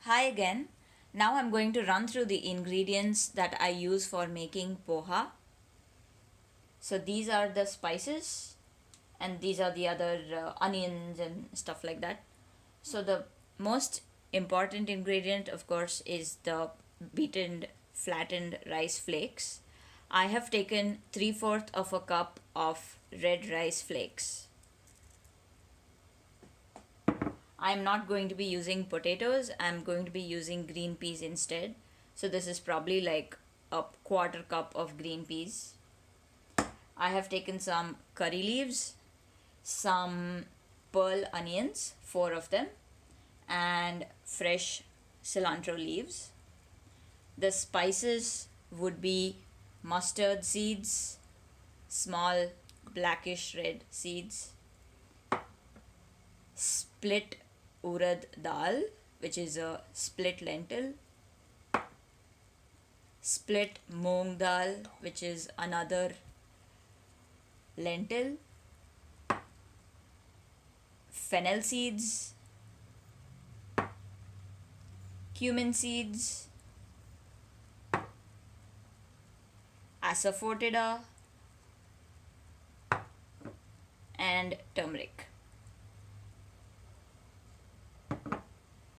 Hi again. Now I'm going to run through the ingredients that I use for making poha. So these are the spices and these are the other onions and stuff like that. So the most important ingredient of course is the beaten flattened rice flakes. I have taken 3/4 of a cup of red rice flakes. I'm not going to be using potatoes, I'm going to be using green peas instead. So this is probably like a quarter cup of green peas. I have taken some curry leaves, some pearl onions, 4 of them, and fresh cilantro leaves. The spices would be mustard seeds, small blackish red seeds, split urad dal, which is a split lentil, split moong dal, which is another lentil, fennel seeds, cumin seeds, asafoetida, and turmeric.